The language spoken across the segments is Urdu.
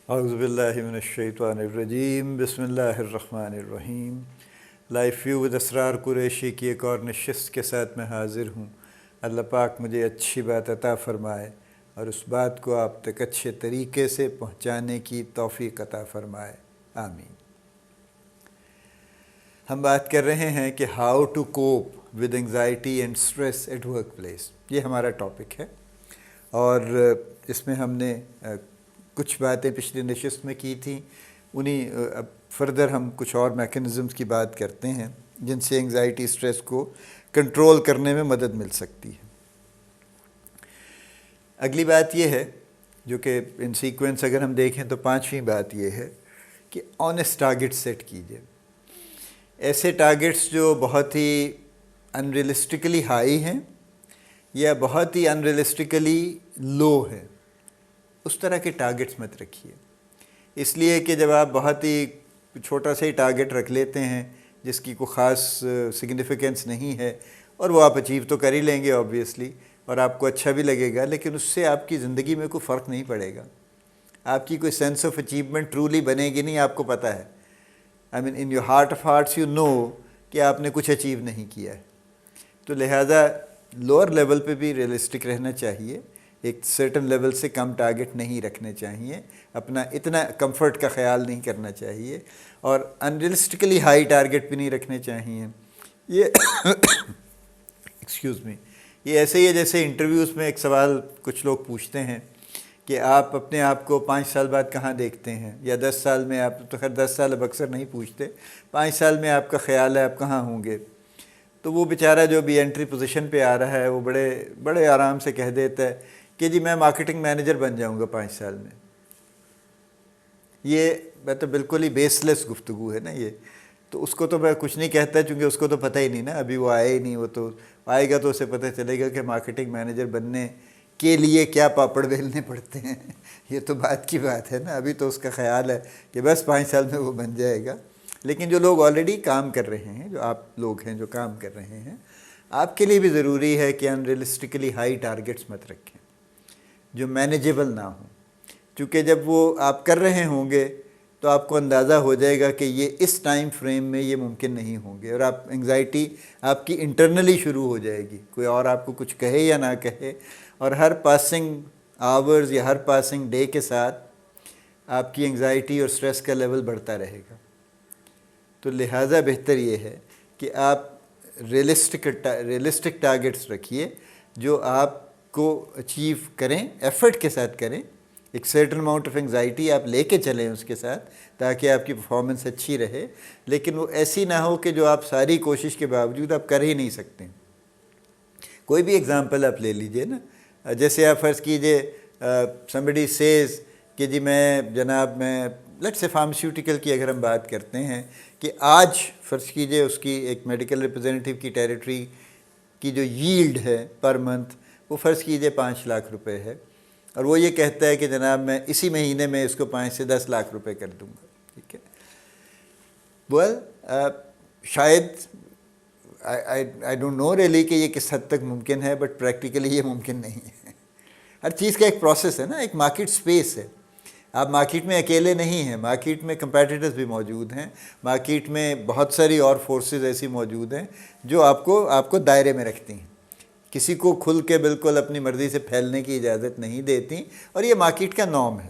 اعوذ باللہ من الشیطان الرجیم، بسم اللہ الرحمن الرحیم۔ لائف ویو ود اسرار قریشی کی ایک اور نشست کے ساتھ میں حاضر ہوں۔ اللہ پاک مجھے اچھی بات عطا فرمائے اور اس بات کو آپ تک اچھے طریقے سے پہنچانے کی توفیق عطا فرمائے، آمین۔ ہم بات کر رہے ہیں کہ how to cope with anxiety and stress at work place, یہ ہمارا ٹاپک ہے، اور اس میں ہم نے کچھ باتیں پچھلی نشست میں کی تھیں، اب فردر ہم کچھ اور میکنزمز کی بات کرتے ہیں جن سے انگزائٹی اسٹریس کو کنٹرول کرنے میں مدد مل سکتی ہے۔ اگلی بات یہ ہے جو کہ ان سیکوینس اگر ہم دیکھیں تو پانچویں بات یہ ہے کہ آنیسٹ ٹارگٹ سیٹ کیجیے۔ ایسے ٹارگٹس جو بہت ہی انریلسٹکلی ہائی ہیں یا بہت ہی انریلسٹکلی لو ہیں، اس طرح کے ٹارگٹس مت رکھیے، اس لیے کہ جب آپ بہت ہی چھوٹا سا ہی ٹارگٹ رکھ لیتے ہیں جس کی کوئی خاص سگنیفیکنس نہیں ہے، اور وہ آپ اچیو تو کر ہی لیں گے آبویسلی، اور آپ کو اچھا بھی لگے گا، لیکن اس سے آپ کی زندگی میں کوئی فرق نہیں پڑے گا، آپ کی کوئی سینس آف اچیومنٹ ٹرولی بنے گی نہیں۔ آپ کو پتہ ہے، I mean in your heart of hearts you know کہ آپ نے کچھ اچیو نہیں کیا ہے۔ تو لہٰذا لوور لیول پہ بھی ریئلسٹک رہنا چاہیے، ایک سرٹن لیول سے کم ٹارگٹ نہیں رکھنے چاہیے، اپنا اتنا کمفرٹ کا خیال نہیں کرنا چاہیے، اور انریلسٹکلی ہائی ٹارگٹ بھی نہیں رکھنے چاہیے۔ یہ ایکسکیوز می، یہ ایسے ہی ہے جیسے انٹرویوز میں ایک سوال کچھ لوگ پوچھتے ہیں کہ آپ اپنے آپ کو 5 سال بعد کہاں دیکھتے ہیں، یا 10 سال میں، آپ تو خیر 10 سال اب اکثر نہیں پوچھتے، 5 سال میں آپ کا خیال ہے آپ کہاں ہوں گے؟ تو وہ بیچارہ جو بھی انٹری پوزیشن پہ آ رہا ہے وہ بڑے آرام سے کہہ دیتا ہے کہ جی میں مارکیٹنگ مینیجر بن جاؤں گا 5 سال میں۔ یہ تو بالکل ہی بیس لیس گفتگو ہے نا یہ، تو اس کو تو میں کچھ نہیں کہتا چونکہ اس کو تو پتہ ہی نہیں نا، ابھی وہ آئے ہی نہیں، وہ تو آئے گا تو اسے پتہ چلے گا کہ مارکیٹنگ مینیجر بننے کے لیے کیا پاپڑ بیلنے پڑتے ہیں۔ یہ تو بات کی بات ہے نا، ابھی تو اس کا خیال ہے کہ بس 5 سال میں وہ بن جائے گا۔ لیکن جو لوگ آلریڈی کام کر رہے ہیں، جو آپ لوگ ہیں جو کام کر رہے ہیں، آپ کے لیے بھی ضروری ہے کہ انریلسٹکلی ہائی ٹارگٹس مت رکھیں جو مینیجیبل نہ ہوں، کیونکہ جب وہ آپ کر رہے ہوں گے تو آپ کو اندازہ ہو جائے گا کہ یہ اس ٹائم فریم میں یہ ممکن نہیں ہوں گے، اور انگزائٹی آپ کی انٹرنلی شروع ہو جائے گی، کوئی اور آپ کو کچھ کہے یا نہ کہے، اور ہر پاسنگ آورز یا ہر پاسنگ ڈے کے ساتھ آپ کی انگزائٹی اور سٹریس کا لیول بڑھتا رہے گا۔ تو لہٰذا بہتر یہ ہے کہ آپ ریئلسٹک ٹارگٹس رکھیے جو آپ کو اچیو کریں، ایفرٹ کے ساتھ کریں، ایک سرٹن اماؤنٹ آف انگزائٹی آپ لے کے چلیں اس کے ساتھ تاکہ آپ کی پرفارمنس اچھی رہے، لیکن وہ ایسی نہ ہو کہ جو آپ ساری کوشش کے باوجود آپ کر ہی نہیں سکتے۔ کوئی بھی اگزامپل آپ لے لیجئے نا، جیسے آپ فرض کیجئے somebody says کہ جی میں لیٹس سے فارماسیوٹیکل کی اگر ہم بات کرتے ہیں کہ آج فرض کیجئے اس کی ایک میڈیکل ریپرزینٹیو کی ٹیریٹری کی جو ییلڈ ہے پر منتھ وہ فرض کیجئے 5 لاکھ روپے ہے، اور وہ یہ کہتا ہے کہ جناب میں اسی مہینے میں اس کو 5 سے 10 لاکھ روپے کر دوں گا، ٹھیک ہے۔ شاید I don't know really کہ یہ کس حد تک ممکن ہے، بٹ پریکٹیکلی یہ ممکن نہیں ہے۔ ہر چیز کا ایک پروسیس ہے نا، ایک مارکیٹ سپیس ہے، آپ مارکیٹ میں اکیلے نہیں ہیں، مارکیٹ میں کمپیٹیٹرز بھی موجود ہیں، مارکیٹ میں بہت ساری اور فورسز ایسی موجود ہیں جو آپ کو دائرے میں رکھتی ہیں، کسی کو کھل کے بالکل اپنی مرضی سے پھیلنے کی اجازت نہیں دیتی، اور یہ مارکیٹ کا نارم ہے،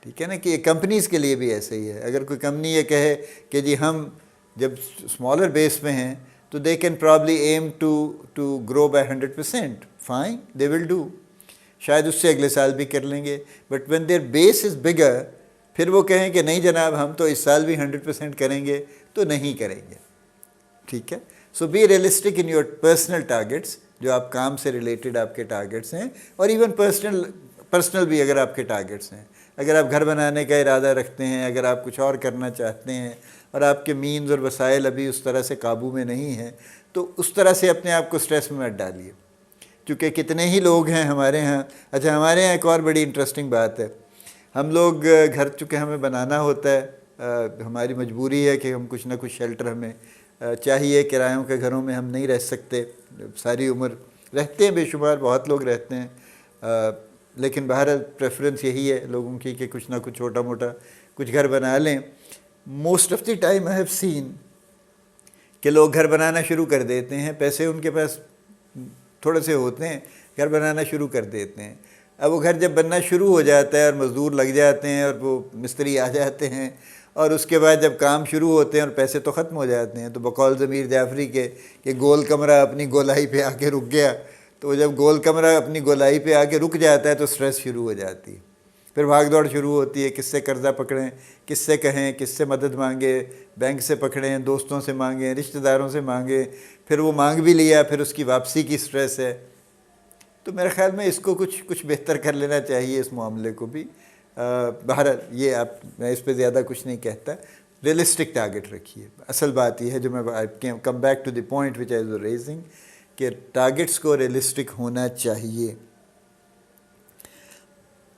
ٹھیک ہے نا، کہ کمپنیز کے لیے بھی ایسے ہی ہے۔ اگر کوئی کمپنی یہ کہے کہ جی ہم جب اسمالر بیس پہ ہیں تو they can probably aim to grow by 100%، fine they will do، شاید اس سے اگلے سال بھی کر لیں گے، but when their base is bigger پھر وہ کہیں کہ نہیں جناب ہم تو اس سال بھی 100% کریں گے، تو نہیں کریں گے، ٹھیک ہے۔ So be realistic in your personal targets, جو آپ کام سے ریلیٹڈ آپ کے ٹارگٹس ہیں، اور ایون پرسنل بھی اگر آپ کے ٹارگٹس ہیں، اگر آپ گھر بنانے کا ارادہ رکھتے ہیں، اگر آپ کچھ اور کرنا چاہتے ہیں اور آپ کے مینز اور وسائل ابھی اس طرح سے قابو میں نہیں ہیں، تو اس طرح سے اپنے آپ کو سٹریس میں مت ڈالیے، کیونکہ کتنے ہی لوگ ہیں ہمارے ہاں۔ اچھا، ہمارے ہاں ایک اور بڑی انٹرسٹنگ بات ہے، ہم لوگ گھر چونکہ ہمیں بنانا ہوتا ہے، ہماری مجبوری ہے کہ ہم کچھ نہ کچھ شیلٹر ہمیں چاہیے، کرایوں کے گھروں میں ہم نہیں رہ سکتے، ساری عمر رہتے ہیں، بے شمار بہت لوگ رہتے ہیں، لیکن بہرحال پریفرنس یہی ہے لوگوں کی کہ کچھ نہ کچھ چھوٹا موٹا کچھ گھر بنا لیں. Most of the time I have seen کہ لوگ گھر بنانا شروع کر دیتے ہیں, پیسے ان کے پاس تھوڑے سے ہوتے ہیں, گھر بنانا شروع کر دیتے ہیں. اب وہ گھر جب بننا شروع ہو جاتا ہے اور مزدور لگ جاتے ہیں اور وہ مستری آ جاتے ہیں, اور اس کے بعد جب کام شروع ہوتے ہیں اور پیسے تو ختم ہو جاتے ہیں, تو بقول ضمیر جعفری کے کہ گول کمرہ اپنی گولائی پہ آ کے رک گیا. تو جب گول کمرہ اپنی گولائی پہ آ کے رک جاتا ہے تو سٹریس شروع ہو جاتی ہے, پھر بھاگ دوڑ شروع ہوتی ہے, کس سے قرضہ پکڑیں, کس سے کہیں, کس سے مدد مانگے, بینک سے پکڑیں, دوستوں سے مانگیں, رشتہ داروں سے مانگیں, پھر وہ مانگ بھی لیا, پھر اس کی واپسی کی سٹریس ہے. تو میرے خیال میں اس کو کچھ بہتر کر لینا چاہیے اس معاملے کو بھی. بہرحال یہ میں اس پہ زیادہ کچھ نہیں کہتا, ریئلسٹک ٹارگٹ رکھیے. اصل بات یہ ہے جو میں come back to the point which I was raising, کہ ٹارگٹس کو ریئلسٹک ہونا چاہیے.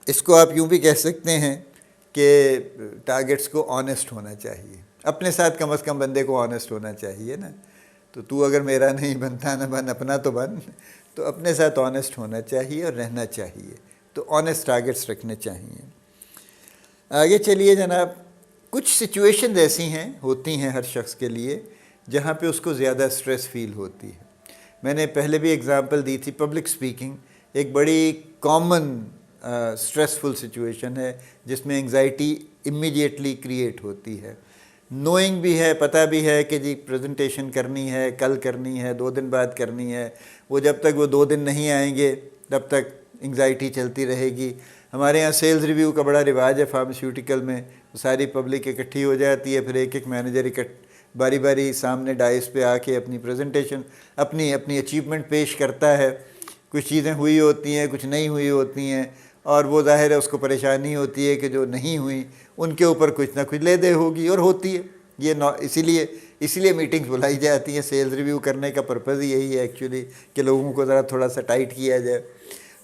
اس کو آپ یوں بھی کہہ سکتے ہیں کہ ٹارگٹس کو آنیسٹ ہونا چاہیے. اپنے ساتھ کم از کم بندے کو آنیسٹ ہونا چاہیے نا. تو اگر میرا نہیں بنتا نہ بن, اپنا تو بن. تو اپنے ساتھ آنیسٹ ہونا چاہیے اور رہنا چاہیے. تو آنیسٹ ٹارگٹس رکھنے چاہیے. آگے چلیے جناب. کچھ سچویشنز ایسی ہوتی ہیں ہر شخص کے لیے جہاں پہ اس کو زیادہ سٹریس فیل ہوتی ہے. میں نے پہلے بھی اگزامپل دی تھی, پبلک سپیکنگ ایک بڑی کامن سٹریسفل سچویشن ہے جس میں انگزائٹی امیڈیٹلی کریٹ ہوتی ہے. نوئنگ بھی ہے, پتہ بھی ہے کہ جی پریزنٹیشن کرنی ہے, کل کرنی ہے, 2 دن بعد کرنی ہے. وہ جب تک وہ 2 دن نہیں آئیں گے تب تک انگزائٹی چلتی رہے گی. ہمارے یہاں سیلز ریویو کا بڑا رواج ہے فارماسیوٹیکل میں. ساری پبلک اکٹھی ہو جاتی ہے, پھر ایک مینیجر باری باری سامنے ڈائس پہ آ کے اپنی پریزنٹیشن, اپنی اچیومنٹ پیش کرتا ہے. کچھ چیزیں ہوئی ہوتی ہیں, کچھ نہیں ہوئی ہوتی ہیں, اور وہ ظاہر ہے اس کو پریشانی ہوتی ہے کہ جو نہیں ہوئی ان کے اوپر کچھ نہ کچھ لے دے ہوگی, اور ہوتی ہے. یہ اسی لیے میٹنگز بلائی جاتی ہیں. سیلز ریویو کرنے کا پرپز یہی ہے ایکچولی کہ لوگوں کو ذرا تھوڑا سا ٹائٹ کیا جائے.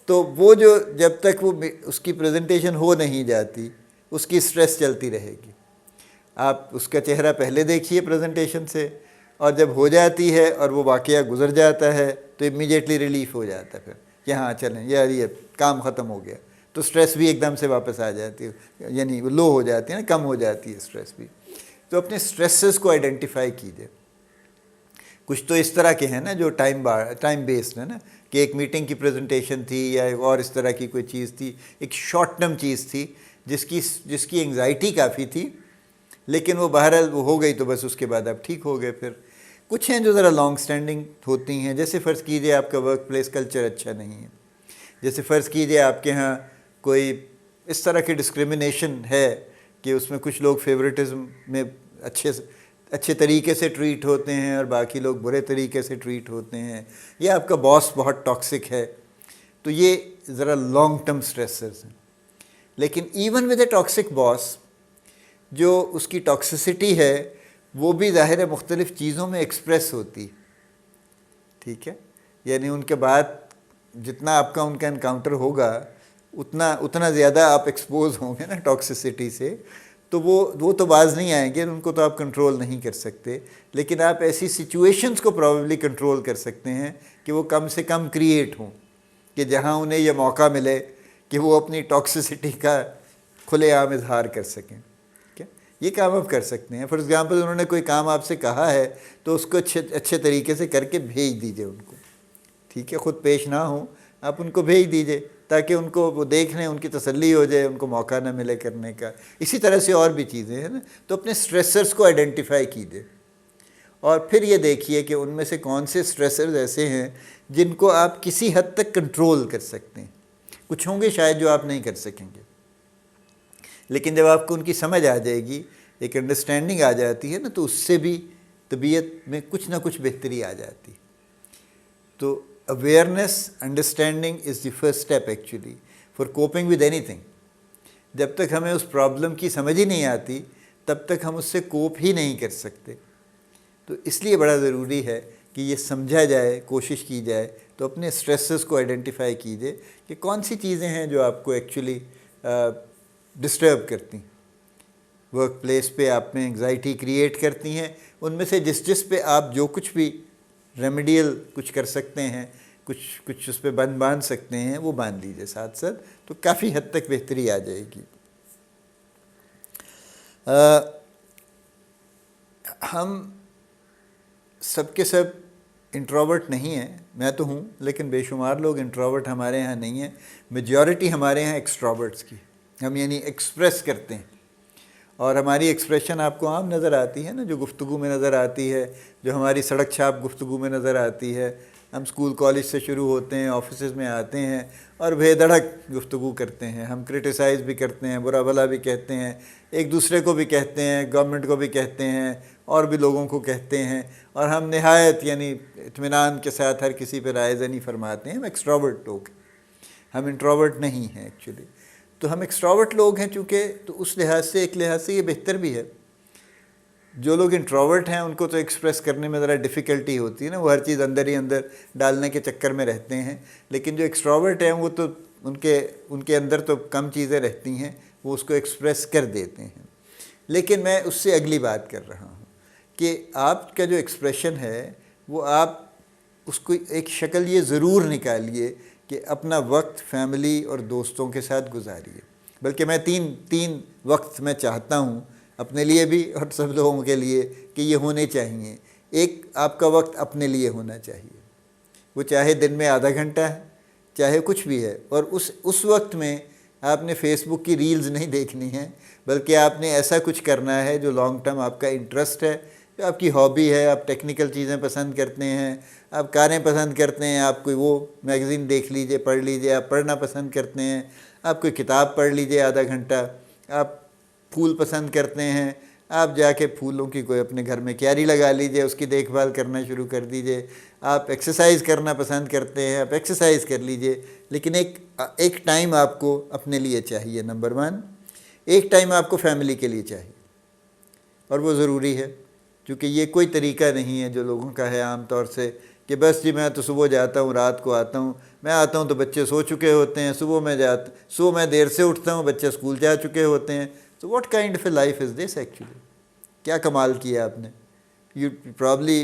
تو وہ جو جب تک وہ اس کی پریزنٹیشن ہو نہیں جاتی اس کی سٹریس چلتی رہے گی. آپ اس کا چہرہ پہلے دیکھیے پریزنٹیشن سے, اور جب ہو جاتی ہے اور وہ واقعہ گزر جاتا ہے تو امیڈیٹلی ریلیف ہو جاتا ہے پھر کہ ہاں چلیں یار یہ کام ختم ہو گیا. تو سٹریس بھی ایک دم سے واپس آ جاتی ہے, یعنی لو ہو جاتی ہے نا, کم ہو جاتی ہے سٹریس بھی. تو اپنے سٹریسز کو آئیڈینٹیفائی کیجیے. کچھ تو اس طرح کے ہیں نا جو ٹائم بیسڈ ہے نا, کہ ایک میٹنگ کی پریزنٹیشن تھی یا اور اس طرح کی کوئی چیز تھی, ایک شارٹ ٹرم چیز تھی جس کی انگزائٹی کافی تھی, لیکن وہ بہرحال وہ ہو گئی تو بس اس کے بعد آپ ٹھیک ہو گئے. پھر کچھ ہیں جو ذرا لانگ سٹینڈنگ ہوتی ہیں, جیسے فرض کیجئے آپ کا ورک پلیس کلچر اچھا نہیں ہے. جیسے فرض کیجئے آپ کے ہاں کوئی اس طرح کی ڈسکریمنیشن ہے کہ اس میں کچھ لوگ فیوریٹزم میں اچھے طریقے سے ٹریٹ ہوتے ہیں اور باقی لوگ برے طریقے سے ٹریٹ ہوتے ہیں, یا آپ کا باس بہت ٹاکسک ہے. تو یہ ذرا لانگ ٹرم سٹریسرز ہیں. لیکن ایون ود اے ٹاکسک باس, جو اس کی ٹاکسسٹی ہے وہ بھی ظاہر ہے مختلف چیزوں میں ایکسپریس ہوتی, ٹھیک ہے. یعنی ان کے بعد جتنا آپ کا ان کا انکاؤنٹر ہوگا اتنا زیادہ آپ ایکسپوز ہوں گے نا ٹاکسسٹی سے. تو وہ تو باز نہیں آئیں گے, ان کو تو آپ کنٹرول نہیں کر سکتے, لیکن آپ ایسی سچویشنز کو پروبیبلی کنٹرول کر سکتے ہیں کہ وہ کم سے کم کریٹ ہوں, کہ جہاں انہیں یہ موقع ملے کہ وہ اپنی ٹاکسسٹی کا کھلے عام اظہار کر سکیں. یہ کام آپ کر سکتے ہیں. فار ایگزامپل انہوں نے کوئی کام آپ سے کہا ہے تو اس کو اچھے طریقے سے کر کے بھیج دیجئے ان کو, ٹھیک ہے. خود پیش نہ ہوں, آپ ان کو بھیج دیجئے تاکہ ان کو وہ دیکھ لیں, ان کی تسلی ہو جائے, ان کو موقع نہ ملے کرنے کا. اسی طرح سے اور بھی چیزیں ہیں نا. تو اپنے سٹریسرز کو آئیڈینٹیفائی کیجئے, اور پھر یہ دیکھیے کہ ان میں سے کون سے سٹریسرز ایسے ہیں جن کو آپ کسی حد تک کنٹرول کر سکتے ہیں. کچھ ہوں گے شاید جو آپ نہیں کر سکیں گے, لیکن جب آپ کو ان کی سمجھ آ جائے گی, ایک انڈرسٹینڈنگ آ جاتی ہے نا, تو اس سے بھی طبیعت میں کچھ نہ کچھ بہتری آ جاتی. تو awareness, understanding is the first step actually for coping with any thing. جب تک ہمیں اس پرابلم کی سمجھ ہی نہیں آتی تب تک ہم اس سے کوپ ہی نہیں کر سکتے. تو اس لیے بڑا ضروری ہے کہ یہ سمجھا جائے, کوشش کی جائے. تو اپنے سٹریسز کو آئیڈینٹیفائی کیجئے کہ کون سی چیزیں ہیں جو آپ کو ایکچولی ڈسٹرب کرتی ہیں, ورک پلیس پہ آپ میں انگزائٹی کریٹ کرتی ہیں. ان میں سے جس پہ آپ جو کچھ بھی ریمیڈیل کچھ کر سکتے ہیں, کچھ اس پہ باندھ سکتے ہیں وہ باندھ لیجیے ساتھ ساتھ، تو کافی حد تک بہتری آ جائے گی۔ ہم سب کے سب انٹروورٹ نہیں ہیں، میں تو ہوں، لیکن بے شمار لوگ انٹروورٹ ہمارے ہاں نہیں ہیں، میجورٹی ہمارے ہاں ایکسٹروورٹس کی، ہم یعنی ایکسپریس کرتے ہیں، اور ہماری ایکسپریشن آپ کو عام نظر آتی ہے نا، جو گفتگو میں نظر آتی ہے، جو ہماری سڑک چھاپ گفتگو میں نظر آتی ہے۔ ہم اسکول کالج سے شروع ہوتے ہیں، آفیسز میں آتے ہیں اور بے دھڑک گفتگو کرتے ہیں، ہم کرٹیسائز بھی کرتے ہیں، برا بھلا بھی کہتے ہیں، ایک دوسرے کو بھی کہتے ہیں، گورنمنٹ کو بھی کہتے ہیں، اور بھی لوگوں کو کہتے ہیں، اور ہم نہایت یعنی اطمینان کے ساتھ ہر کسی پہ رائے زنی فرماتے ہیں۔ ہم ایکسٹروورٹ لوگ ہیں، ہم انٹروورٹ نہیں ہیں ایکچولی۔ تو ہم ایکسٹروورٹ لوگ ہیں چونکہ، تو اس لحاظ سے ایک لحاظ سے یہ بہتر بھی ہے۔ جو لوگ انٹروورٹ ہیں ان کو تو ایکسپریس کرنے میں ذرا ڈیفیکلٹی ہوتی ہے نا، وہ ہر چیز اندر ہی اندر ڈالنے کے چکر میں رہتے ہیں، لیکن جو ایکسٹروورٹ ہیں وہ تو ان کے اندر تو کم چیزیں رہتی ہیں، وہ اس کو ایکسپریس کر دیتے ہیں۔ لیکن میں اس سے اگلی بات کر رہا ہوں کہ آپ کا جو ایکسپریشن ہے وہ آپ اس کو ایک شکل یہ ضرور نکالیے کہ اپنا وقت فیملی اور دوستوں کے ساتھ گزاریے، بلکہ میں تین وقت میں چاہتا ہوں اپنے لیے بھی اور سب لوگوں کے لیے کہ یہ ہونے چاہیے۔ ایک آپ کا وقت اپنے لیے ہونا چاہیے، وہ چاہے دن میں آدھا گھنٹہ ہے، چاہے کچھ بھی ہے، اور اس وقت میں آپ نے فیس بک کی ریلز نہیں دیکھنی ہے، بلکہ آپ نے ایسا کچھ کرنا ہے جو لانگ ٹرم آپ کا انٹرسٹ ہے، جو آپ کی ہابی ہے، آپ ٹیکنیکل چیزیں پسند کرتے ہیں، آپ کاریں پسند کرتے ہیں، آپ کوئی وہ میگزین دیکھ لیجئے، پڑھ لیجئے، آپ پڑھنا پسند کرتے ہیں، آپ کوئی کتاب پڑھ لیجئے آدھا گھنٹہ، آپ پھول پسند کرتے ہیں، آپ جا کے پھولوں کی کوئی اپنے گھر میں کیاری لگا لیجئے، اس کی دیکھ بھال کرنا شروع کر دیجئے، آپ ایکسرسائز کرنا پسند کرتے ہیں، آپ ایکسرسائز کر لیجئے، لیکن ایک ٹائم آپ کو اپنے لیے چاہیے۔ نمبر 1، ایک ٹائم آپ کو فیملی کے لیے چاہیے، اور وہ ضروری ہے، کیونکہ یہ کوئی طریقہ نہیں ہے جو لوگوں کا ہے عام طور سے کہ بس جی میں تو صبح جاتا ہوں، رات کو آتا ہوں، میں آتا ہوں تو بچے سو چکے ہوتے ہیں، صبح میں دیر سے اٹھتا ہوں، بچے اسکول جا چکے ہوتے ہیں۔ So what kind of a life is this actually؟ کیا کمال کیا آپ نے؟ You probably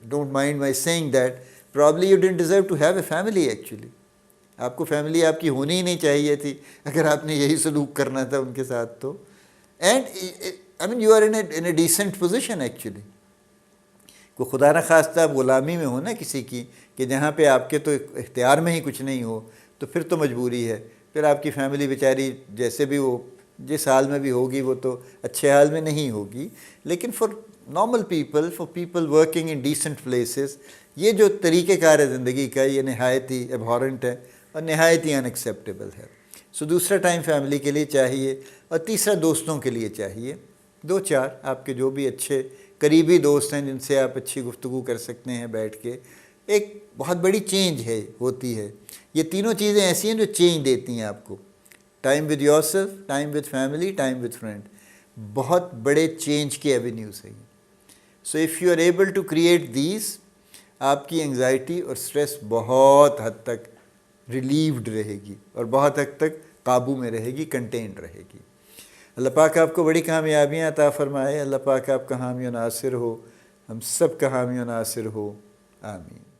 don't mind my saying that probably you didn't deserve to have a family actually۔ آپ کو فیملی آپ کی ہونی ہی نہیں چاہیے تھی اگر آپ نے یہی سلوک کرنا تھا ان کے ساتھ تو۔ And I mean you are in a decent position actually۔ کوئی خدا نخواستہ آپ غلامی میں ہو نا کسی کی، کہ جہاں پہ آپ کے تو اختیار میں ہی کچھ نہیں ہو، تو پھر تو مجبوری ہے، پھر آپ کی فیملی بیچاری جیسے بھی وہ جس حال میں بھی ہوگی وہ تو اچھے حال میں نہیں ہوگی۔ لیکن for normal people, for people working in decent places, یہ جو طریقہ کار ہے زندگی کا، یہ نہایت ہی ایبہورنٹ ہے اور نہایت ہی ان ایکسیپٹیبل ہے۔ سو دوسرا ٹائم فیملی کے لیے چاہیے، اور تیسرا دوستوں کے لیے چاہیے، 2-4 آپ کے جو بھی اچھے قریبی دوست ہیں جن سے آپ اچھی گفتگو کر سکتے ہیں بیٹھ کے۔ ایک بہت بڑی چینج ہوتی ہے، یہ تینوں چیزیں ایسی ہیں جو چینج دیتی ہیں آپ کو۔ Time with yourself, time with family, time with friend, بہت بڑے چینج کی ایونیوز ہے یہ۔ So if you are able to create these, آپ کی انگزائٹی اور سٹریس بہت حد تک ریلیوڈ رہے گی، اور بہت حد تک قابو میں رہے گی، کنٹینڈ رہے گی۔ اللہ پاک آپ کو بڑی کامیابیاں عطا فرمائے، اللہ پاک آپ کا حامی و ناصر ہو، ہم سب کا حامی و ناصر ہو، آمین۔